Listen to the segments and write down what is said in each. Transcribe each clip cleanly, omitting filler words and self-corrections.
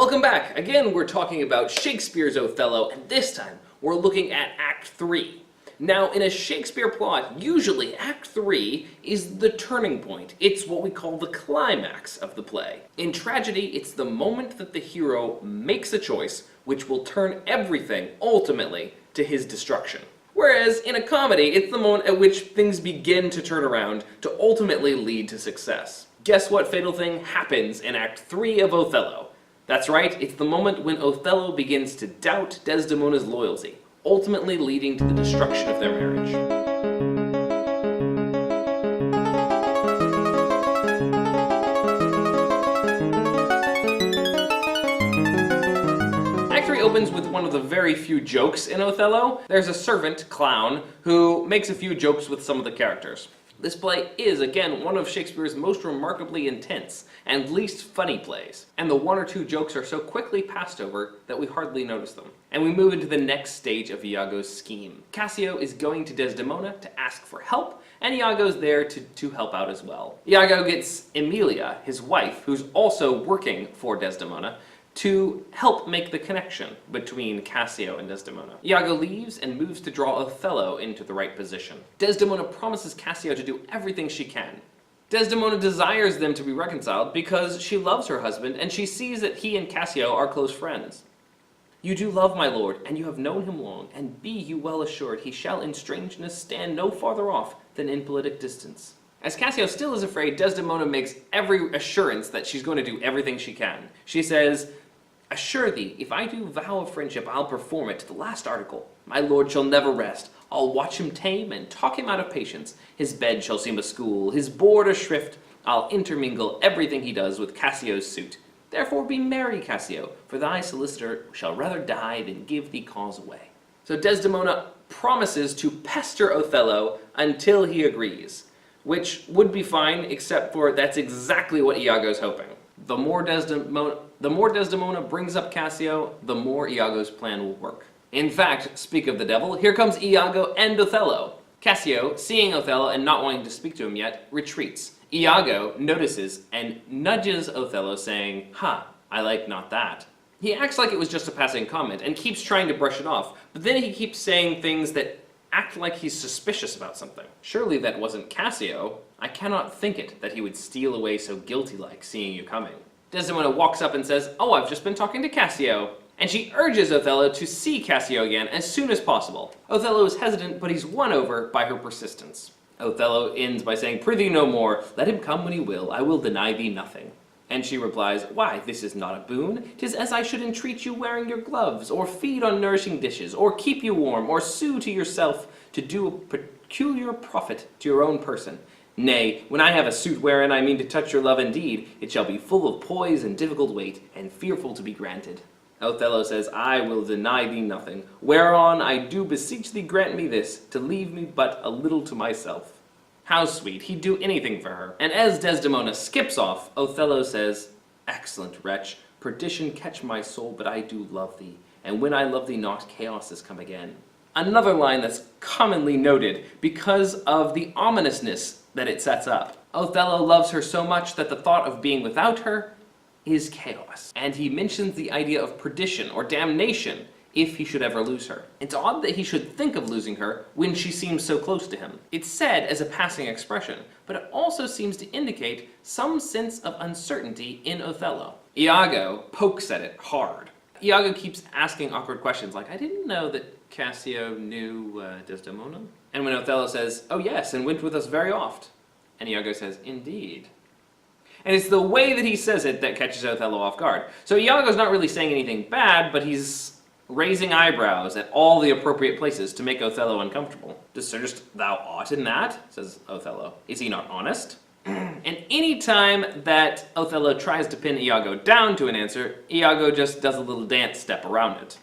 Welcome back! Again, we're talking about Shakespeare's Othello, and this time we're looking at Act 3. Now, in a Shakespeare plot, usually Act 3 is the turning point. It's what we call the climax of the play. In tragedy, it's the moment that the hero makes a choice which will turn everything, ultimately, to his destruction. Whereas, in a comedy, it's the moment at which things begin to turn around to ultimately lead to success. Guess what fatal thing happens in Act 3 of Othello? That's right, it's the moment when Othello begins to doubt Desdemona's loyalty, ultimately leading to the destruction of their marriage. Act 3 opens with one of the very few jokes in Othello. There's a servant, Clown, who makes a few jokes with some of the characters. This play is, again, one of Shakespeare's most remarkably intense and least funny plays, and the one or two jokes are so quickly passed over that we hardly notice them. And we move into the next stage of Iago's scheme. Cassio is going to Desdemona to ask for help, and Iago's there to help out as well. Iago gets Emilia, his wife, who's also working for Desdemona, to help make the connection between Cassio and Desdemona. Iago leaves and moves to draw Othello into the right position. Desdemona promises Cassio to do everything she can. Desdemona desires them to be reconciled because she loves her husband and she sees that he and Cassio are close friends. "You do love my lord, and you have known him long, and be you well assured he shall in strangeness stand no farther off than in politic distance." As Cassio still is afraid, Desdemona makes every assurance that she's going to do everything she can. She says, "Assure thee, if I do vow of friendship, I'll perform it to the last article. My lord shall never rest. I'll watch him tame and talk him out of patience. His bed shall seem a school, his board a shrift. I'll intermingle everything he does with Cassio's suit. Therefore be merry, Cassio, for thy solicitor shall rather die than give thee cause away." So Desdemona promises to pester Othello until he agrees, which would be fine, except for that's exactly what Iago's hoping. The more Desdemona brings up Cassio, the more Iago's plan will work. In fact, speak of the devil, here comes Iago and Othello. Cassio, seeing Othello and not wanting to speak to him yet, retreats. Iago notices and nudges Othello, saying, "Ha, I like not that." He acts like it was just a passing comment and keeps trying to brush it off, but then he keeps saying things that act like he's suspicious about something. Surely that wasn't Cassio. I cannot think it, that he would steal away so guilty-like, seeing you coming. Desdemona walks up and says, "Oh, I've just been talking to Cassio." And she urges Othello to see Cassio again as soon as possible. Othello is hesitant, but he's won over by her persistence. Othello ends by saying, "Prithee no more, let him come when he will, I will deny thee nothing." And she replies, "Why, this is not a boon. 'Tis as I should entreat you wearing your gloves, or feed on nourishing dishes, or keep you warm, or sue to yourself to do a peculiar profit to your own person. Nay, when I have a suit wherein I mean to touch your love indeed, it shall be full of poise and difficult weight, and fearful to be granted." Othello says, "I will deny thee nothing, whereon I do beseech thee grant me this, to leave me but a little to myself." How sweet, he'd do anything for her. And as Desdemona skips off, Othello says, "Excellent wretch, perdition catch my soul, but I do love thee, and when I love thee not, chaos is come again." Another line that's commonly noted because of the ominousness that it sets up. Othello loves her so much that the thought of being without her is chaos. And he mentions the idea of perdition or damnation if he should ever lose her. It's odd that he should think of losing her when she seems so close to him. It's said as a passing expression, but it also seems to indicate some sense of uncertainty in Othello. Iago pokes at it hard. Iago keeps asking awkward questions like, "I didn't know that Cassio knew Desdemona?" And when Othello says, "Oh yes, and went with us very oft," and Iago says, "Indeed." And it's the way that he says it that catches Othello off guard. So Iago's not really saying anything bad, but he's raising eyebrows at all the appropriate places to make Othello uncomfortable. "Discernest thou aught in that?" says Othello. "Is he not honest?" And any time that Othello tries to pin Iago down to an answer, Iago just does a little dance step around it,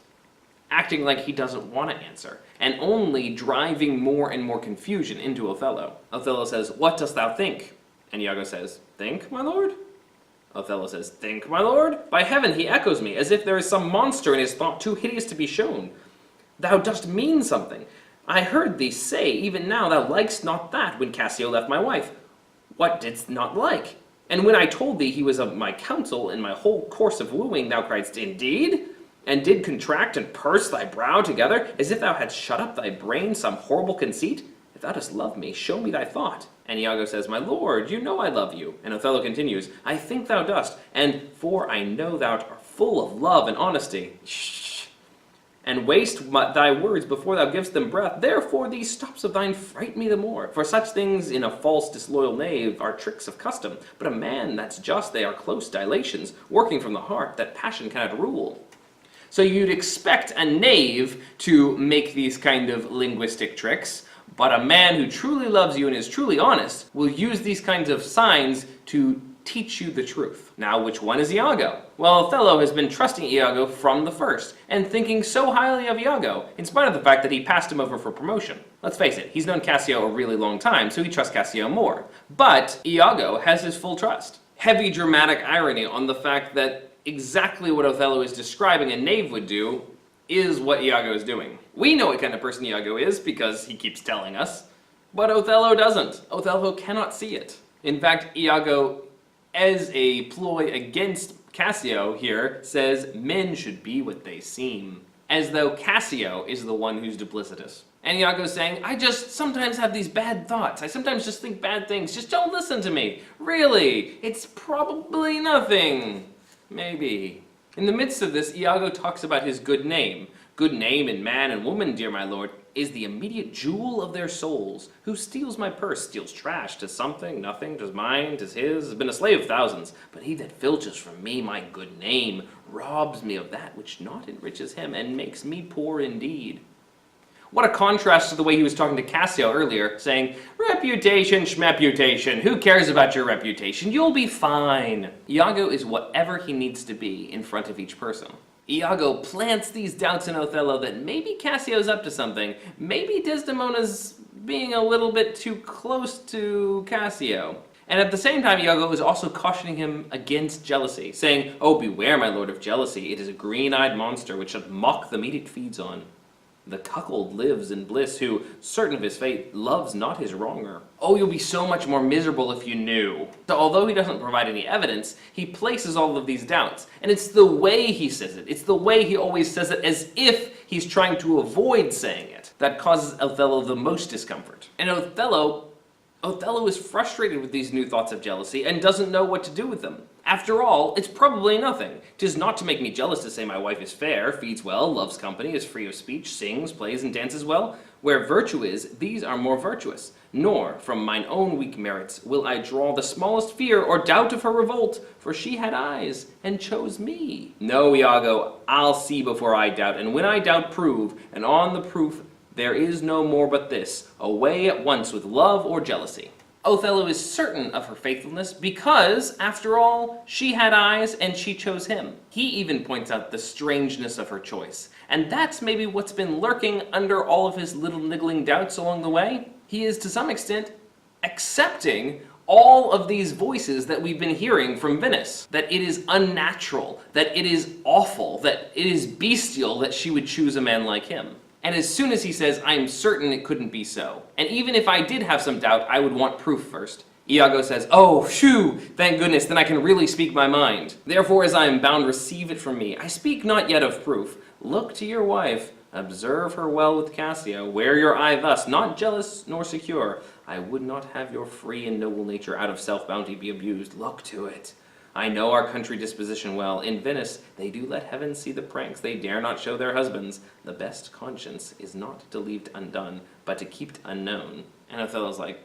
acting like he doesn't want to answer, and only driving more and more confusion into Othello. Othello says, "What dost thou think?" And Iago says, "Think, my lord?" Othello says, "Think, my lord? By heaven, he echoes me, as if there is some monster in his thought too hideous to be shown. Thou dost mean something. I heard thee say, even now, thou likest not that, when Cassio left my wife. What didst not like? And when I told thee he was of my counsel in my whole course of wooing, thou criedst, Indeed? And did contract and purse thy brow together, as if thou hadst shut up thy brain some horrible conceit? If thou dost love me, show me thy thought. And Iago says, My lord, you know I love you. And Othello continues, I think thou dost, and for I know thou art full of love and honesty. Shh. And waste thy words before thou givest them breath. Therefore these stops of thine fright me the more. For such things in a false disloyal knave are tricks of custom. But a man that's just, they are close dilations, working from the heart that passion cannot rule. So you'd expect a knave to make these kind of linguistic tricks, but a man who truly loves you and is truly honest will use these kinds of signs to teach you the truth. Now, which one is Iago? Well, Othello has been trusting Iago from the first, and thinking so highly of Iago, in spite of the fact that he passed him over for promotion. Let's face it, he's known Cassio a really long time, so he trusts Cassio more. But Iago has his full trust. Heavy dramatic irony on the fact that exactly what Othello is describing a knave would do is what Iago is doing. We know what kind of person Iago is because he keeps telling us, but Othello doesn't. Othello cannot see it. In fact, Iago, as a ploy against Cassio here, says men should be what they seem, as though Cassio is the one who's duplicitous. And Iago's saying, I just sometimes have these bad thoughts. I sometimes just think bad things. Just don't listen to me. Really, it's probably nothing. Maybe. In the midst of this, Iago talks about his good name. Good name in man and woman, dear my lord, is the immediate jewel of their souls. Who steals my purse, steals trash, 'tis something, nothing, 'tis mine, 'tis his, has been a slave of thousands. But he that filches from me my good name robs me of that which not enriches him, and makes me poor indeed. What a contrast to the way he was talking to Cassio earlier, saying, reputation, schmeputation, who cares about your reputation? You'll be fine. Iago is whatever he needs to be in front of each person. Iago plants these doubts in Othello that maybe Cassio's up to something, maybe Desdemona's being a little bit too close to Cassio. And at the same time, Iago is also cautioning him against jealousy, saying, Oh, beware, my lord, of jealousy. It is a green-eyed monster which should mock the meat it feeds on. The cuckold lives in bliss, who, certain of his fate, loves not his wronger. Oh, you'll be so much more miserable if you knew. So although he doesn't provide any evidence, he places all of these doubts. And it's the way he says it. It's the way he always says it, as if he's trying to avoid saying it, that causes Othello the most discomfort. And Othello is frustrated with these new thoughts of jealousy and doesn't know what to do with them. After all, it's probably nothing. 'Tis not to make me jealous to say my wife is fair, feeds well, loves company, is free of speech, sings, plays, and dances well. Where virtue is, these are more virtuous. Nor, from mine own weak merits, will I draw the smallest fear or doubt of her revolt, for she had eyes, and chose me. No, Iago, I'll see before I doubt, and when I doubt prove, and on the proof there is no more but this, away at once with love or jealousy. Othello is certain of her faithfulness because, after all, she had eyes and she chose him. He even points out the strangeness of her choice. And that's maybe what's been lurking under all of his little niggling doubts along the way. He is, to some extent, accepting all of these voices that we've been hearing from Venice. That it is unnatural, that it is awful, that it is bestial that she would choose a man like him. And as soon as he says, I'm certain it couldn't be so. And even if I did have some doubt, I would want proof first. Iago says, oh, phew, thank goodness, then I can really speak my mind. Therefore, as I am bound, receive it from me. I speak not yet of proof. Look to your wife, observe her well with Cassio, wear your eye thus, not jealous nor secure. I would not have your free and noble nature out of self-bounty be abused. Look to it. I know our country disposition well. In Venice, they do let heaven see the pranks they dare not show their husbands. The best conscience is not to leave 't undone, but to keep 't unknown. And Othello's like,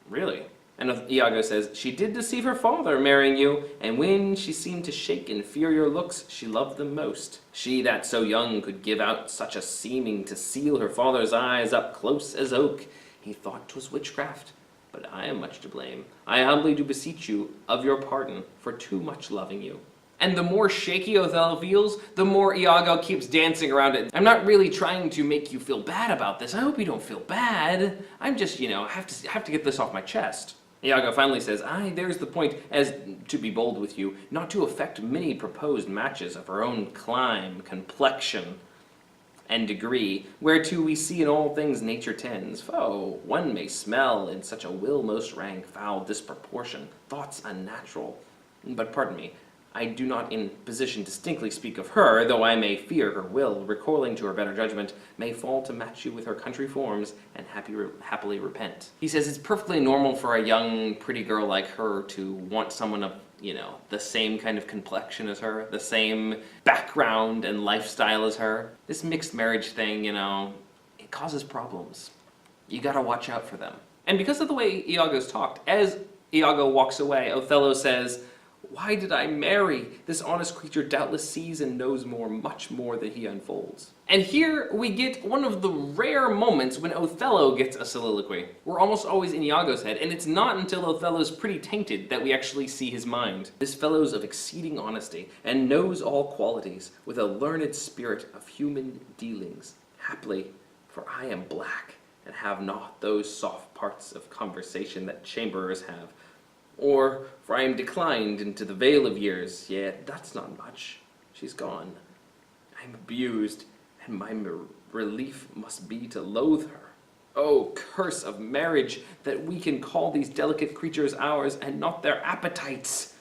really? And Iago says, she did deceive her father, marrying you, and when she seemed to shake in fear your looks, she loved them most. She that so young could give out such a seeming to seal her father's eyes up close as oak. He thought 'twas witchcraft. But I am much to blame. I humbly do beseech you of your pardon for too much loving you. And the more shaky Othello feels, the more Iago keeps dancing around it. I'm not really trying to make you feel bad about this. I hope you don't feel bad. I'm just, have to get this off my chest. Iago finally says, aye, there's the point, as, to be bold with you, not to affect many proposed matches of her own clime, complexion. and degree, whereto we see in all things nature tends. One may smell in such a will most rank, foul disproportion, thoughts unnatural. But pardon me, I do not in position distinctly speak of her, though I may fear her will, recoiling to her better judgment, may fall to match you with her country forms, and happily repent. He says it's perfectly normal for a young, pretty girl like her to want someone of, the same kind of complexion as her, the same background and lifestyle as her. This mixed marriage thing, it causes problems. You gotta watch out for them. And because of the way Iago's talked, as Iago walks away, Othello says, "Why did I marry? This honest creature doubtless sees and knows much more than he unfolds." And here we get one of the rare moments when Othello gets a soliloquy. We're almost always in Iago's head, and it's not until Othello's pretty tainted that we actually see his mind. "This fellow's of exceeding honesty, and knows all qualities, with a learned spirit of human dealings. Haply, for I am black, and have not those soft parts of conversation that chamberers have. Or, for I am declined into the vale of years, yet that's not much. She's gone. I am abused, and my relief must be to loathe her. Oh, curse of marriage, that we can call these delicate creatures ours, and not their appetites!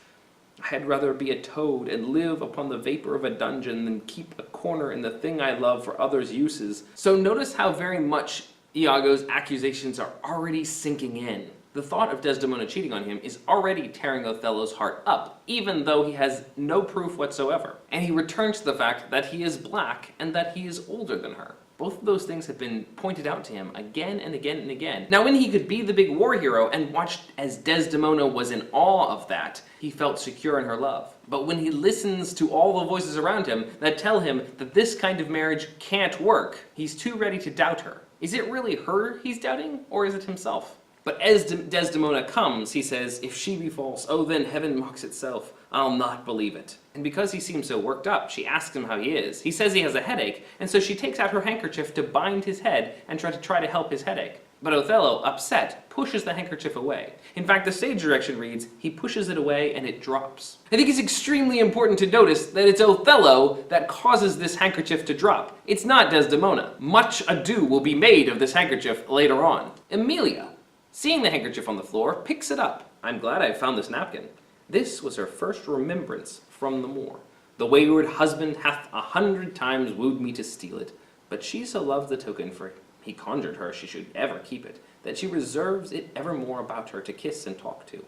I had rather be a toad, and live upon the vapor of a dungeon, than keep a corner in the thing I love for others' uses." So notice how very much Iago's accusations are already sinking in. The thought of Desdemona cheating on him is already tearing Othello's heart up, even though he has no proof whatsoever. And he returns to the fact that he is black and that he is older than her. Both of those things have been pointed out to him again and again and again. Now, when he could be the big war hero and watched as Desdemona was in awe of that, he felt secure in her love. But when he listens to all the voices around him that tell him that this kind of marriage can't work, he's too ready to doubt her. Is it really her he's doubting, or is it himself? But as Desdemona comes, he says, "If she be false, oh then heaven mocks itself. I'll not believe it." And because he seems so worked up, she asks him how he is. He says he has a headache, and so she takes out her handkerchief to bind his head and try to help his headache. But Othello, upset, pushes the handkerchief away. In fact, the stage direction reads, he pushes it away and it drops. I think it's extremely important to notice that it's Othello that causes this handkerchief to drop. It's not Desdemona. Much ado will be made of this handkerchief later on. Emilia, seeing the handkerchief on the floor, picks it up. "I'm glad I found this napkin." This was her first remembrance from the moor. "The wayward husband hath 100 times wooed me to steal it, but she so loves the token, for he conjured her she should ever keep it, that she reserves it evermore about her to kiss and talk to.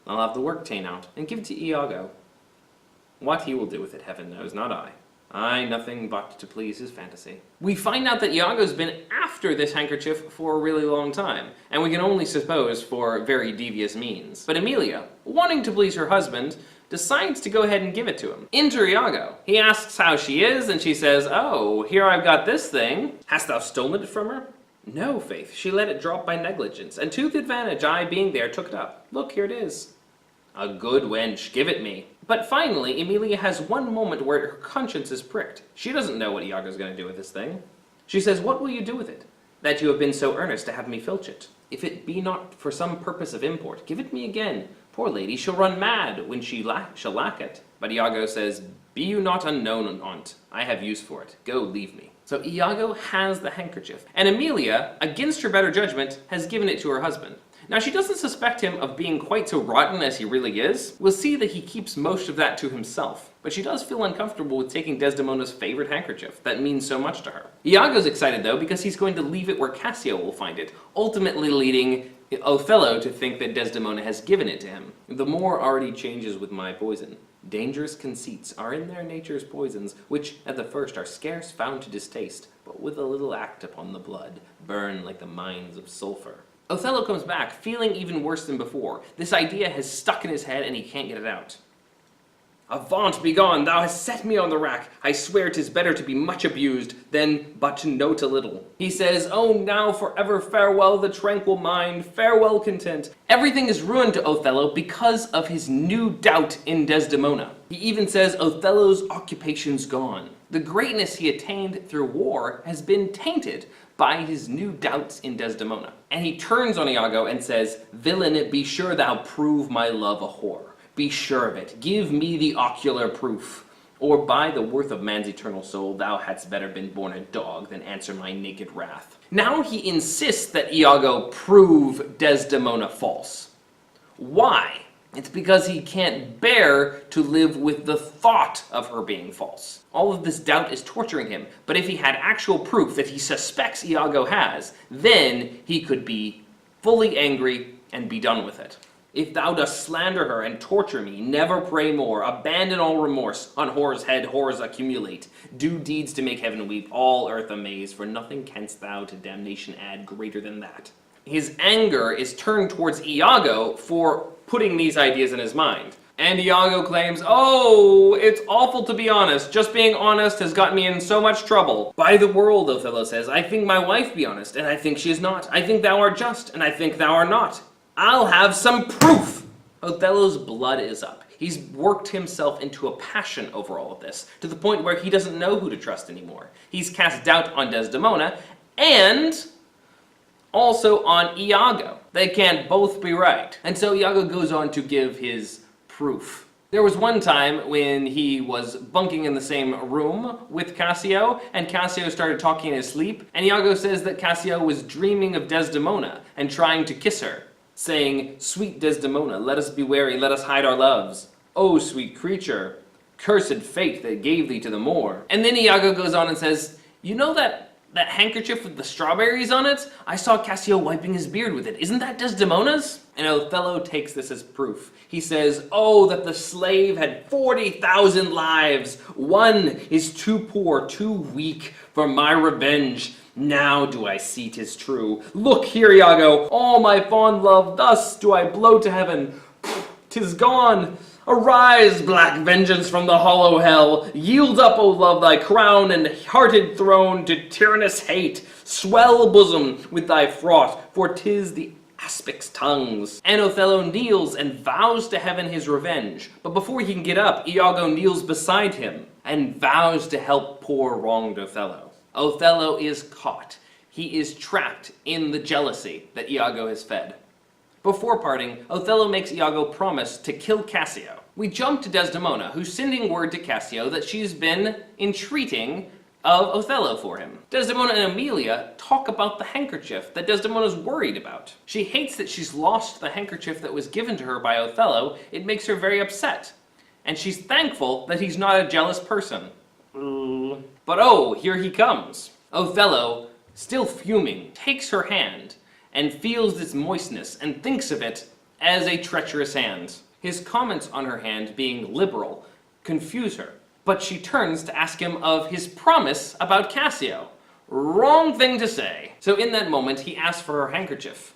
I'll have the work ta'en out, and give it to Iago. What he will do with it, heaven knows, not I. I nothing but to please his fantasy." We find out that Iago's been after this handkerchief for a really long time, and we can only suppose for very devious means. But Emilia, wanting to please her husband, decides to go ahead and give it to him. Enter Iago. He asks how she is, and she says, "Oh, here I've got this thing. Hast thou stolen it from her?" "No, faith, she let it drop by negligence, and to the advantage I, being there, took it up. Look, here it is." "A good wench, give it me." But finally, Emilia has one moment where her conscience is pricked. She doesn't know what Iago's going to do with this thing. She says, "What will you do with it, that you have been so earnest to have me filch it? If it be not for some purpose of import, give it me again. Poor lady, she'll run mad when shall lack it." But Iago says, "Be you not unknown on't. I have use for it. Go, leave me." So Iago has the handkerchief, and Emilia, against her better judgment, has given it to her husband. Now, she doesn't suspect him of being quite so rotten as he really is. We'll see that he keeps most of that to himself. But she does feel uncomfortable with taking Desdemona's favorite handkerchief that means so much to her. Iago's excited, though, because he's going to leave it where Cassio will find it, ultimately leading Othello to think that Desdemona has given it to him. "The moor already changes with my poison. Dangerous conceits are in their nature's poisons, which at the first are scarce found to distaste, but with a little act upon the blood, burn like the mines of sulphur." Othello comes back, feeling even worse than before. This idea has stuck in his head and he can't get it out. "Avaunt, begone, thou hast set me on the rack. I swear 'tis better to be much abused, than but to note a little." He says, "Oh, now forever farewell the tranquil mind, farewell content." Everything is ruined to Othello because of his new doubt in Desdemona. He even says Othello's occupation's gone. The greatness he attained through war has been tainted by his new doubts in Desdemona. And he turns on Iago and says, "Villain, be sure thou prove my love a whore. Be sure of it. Give me the ocular proof. Or by the worth of man's eternal soul, thou hadst better been born a dog than answer my naked wrath. Now he insists that Iago prove Desdemona false. Why? It's because he can't bear to live with the thought of her being false. All of this doubt is torturing him, but if he had actual proof that he suspects Iago has, then he could be fully angry and be done with it. If thou dost slander her and torture me, never pray more, abandon all remorse, on horror's head horrors accumulate, do deeds to make heaven weep, all earth amaze, for nothing canst thou to damnation add greater than that. His anger is turned towards Iago for putting these ideas in his mind. And Iago claims, oh, it's awful to be honest. Just being honest has gotten me in so much trouble. By the world, Othello says, I think my wife be honest, and I think she is not. I think thou art just, and I think thou art not. I'll have some proof! Othello's blood is up. He's worked himself into a passion over all of this, to the point where he doesn't know who to trust anymore. He's cast doubt on Desdemona, and also on Iago. They can't both be right. And so Iago goes on to give his proof. There was one time when he was bunking in the same room with Cassio, and Cassio started talking in his sleep, and Iago says that Cassio was dreaming of Desdemona and trying to kiss her, saying, sweet Desdemona, let us be wary, let us hide our loves. O sweet creature, cursed fate that gave thee to the moor. And then Iago goes on and says, you know that handkerchief with the strawberries on it? I saw Cassio wiping his beard with it. Isn't that Desdemona's? And Othello takes this as proof. He says, oh, that the slave had 40,000 lives. One is too poor, too weak for my revenge. Now do I see 'tis true. Look here, Iago, all my fond love, thus do I blow to heaven. 'Tis gone. Arise, black vengeance from the hollow hell. Yield up, O love, thy crown and hearted throne to tyrannous hate. Swell bosom with thy froth, for 'tis the aspic's tongues. And Othello kneels and vows to heaven his revenge. But before he can get up, Iago kneels beside him and vows to help poor wronged Othello. Othello is caught. He is trapped in the jealousy that Iago has fed. Before parting, Othello makes Iago promise to kill Cassio. We jump to Desdemona, who's sending word to Cassio that she's been entreating of Othello for him. Desdemona and Emilia talk about the handkerchief that Desdemona's worried about. She hates that she's lost the handkerchief that was given to her by Othello. It makes her very upset. And she's thankful that he's not a jealous person. But oh, here he comes. Othello, still fuming, takes her hand and feels its moistness and thinks of it as a treacherous hand. His comments on her hand being liberal confuse her, but she turns to ask him of his promise about Cassio. Wrong thing to say. So in that moment, he asks for her handkerchief.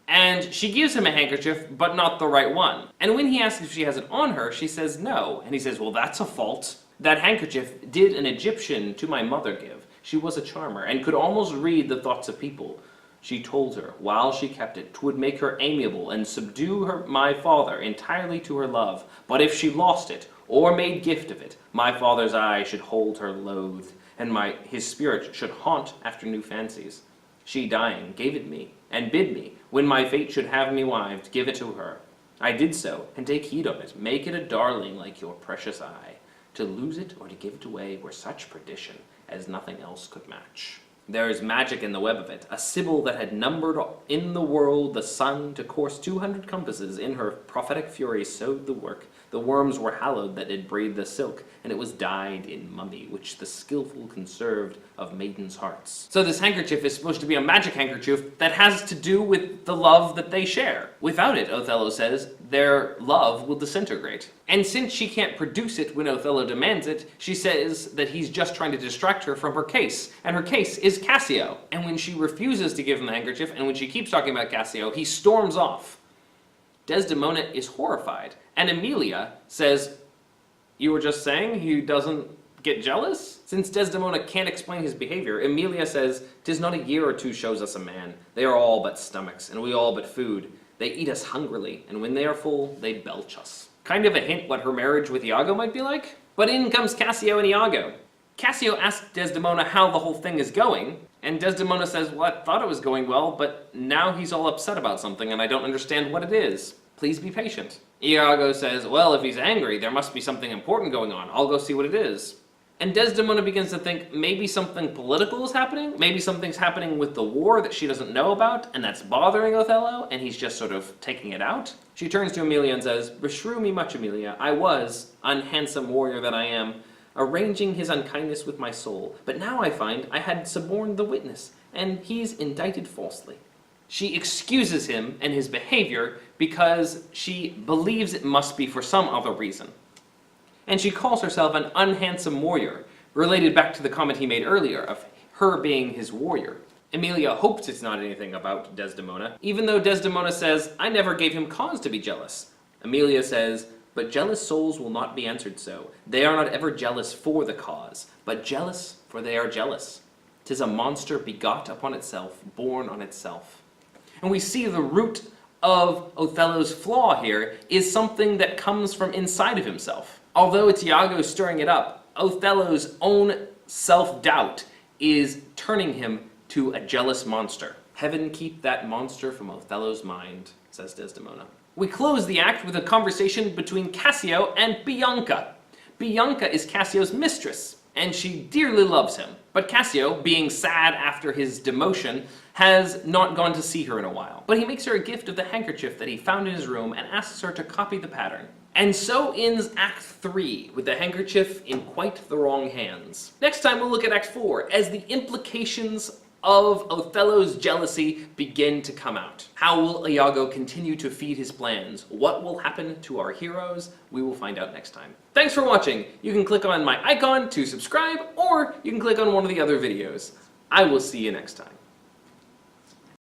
And she gives him a handkerchief, but not the right one. And when he asks if she has it on her, she says no. And he says, well, that's a fault. That handkerchief did an Egyptian to my mother give. She was a charmer, and could almost read the thoughts of people. She told her, while she kept it, 'twould make her amiable, and subdue my father entirely to her love. But if she lost it, or made gift of it, my father's eye should hold her loathed, and his spirit should haunt after new fancies. She dying gave it me, and bid me, when my fate should have me wived, give it to her. I did so, and take heed of it, make it a darling like your precious eye. To lose it or to give it away were such perdition as nothing else could match. There is magic in the web of it, a sibyl that had numbered in the world the sun to course 200 compasses, in her prophetic fury sewed the work. The worms were hallowed that did braid the silk, and it was dyed in mummy, which the skillful conserved of maidens' hearts. So this handkerchief is supposed to be a magic handkerchief that has to do with the love that they share. Without it, Othello says, their love will disintegrate. And since she can't produce it when Othello demands it, she says that he's just trying to distract her from her case, and her case is Cassio. And when she refuses to give him the handkerchief, and when she keeps talking about Cassio, he storms off. Desdemona is horrified, and Emilia says, you were just saying he doesn't get jealous? Since Desdemona can't explain his behavior, Emilia says, 'tis not a year or two shows us a man. They are all but stomachs, and we all but food. They eat us hungrily, and when they are full, they belch us. Kind of a hint what her marriage with Iago might be like? But in comes Cassio and Iago. Cassio asks Desdemona how the whole thing is going, and Desdemona says, well, I thought it was going well, but now he's all upset about something and I don't understand what it is. Please be patient. Iago says, well, if he's angry, there must be something important going on. I'll go see what it is. And Desdemona begins to think maybe something political is happening, maybe something's happening with the war that she doesn't know about, and that's bothering Othello, and he's just sort of taking it out. She turns to Emilia and says, beshrew me much, Emilia, I was, unhandsome warrior that I am, arranging his unkindness with my soul, but now I find I had suborned the witness, and he's indicted falsely. She excuses him and his behavior because she believes it must be for some other reason. And she calls herself an unhandsome warrior, related back to the comment he made earlier of her being his warrior. Emilia hopes it's not anything about Desdemona, even though Desdemona says, I never gave him cause to be jealous. Emilia says, but jealous souls will not be answered so. They are not ever jealous for the cause, but jealous for they are jealous. 'Tis a monster begot upon itself, born on itself. And we see the root of Othello's flaw here is something that comes from inside of himself. Although it's Iago stirring it up, Othello's own self-doubt is turning him to a jealous monster. Heaven keep that monster from Othello's mind, says Desdemona. We close the act with a conversation between Cassio and Bianca. Bianca is Cassio's mistress, and she dearly loves him. But Cassio, being sad after his demotion, has not gone to see her in a while. But he makes her a gift of the handkerchief that he found in his room and asks her to copy the pattern. And so ends Act 3, with the handkerchief in quite the wrong hands. Next time we'll look at Act 4, as the implications of Othello's jealousy begin to come out. How will Iago continue to feed his plans? What will happen to our heroes? We will find out next time. Thanks for watching! You can click on my icon to subscribe, or you can click on one of the other videos. I will see you next time.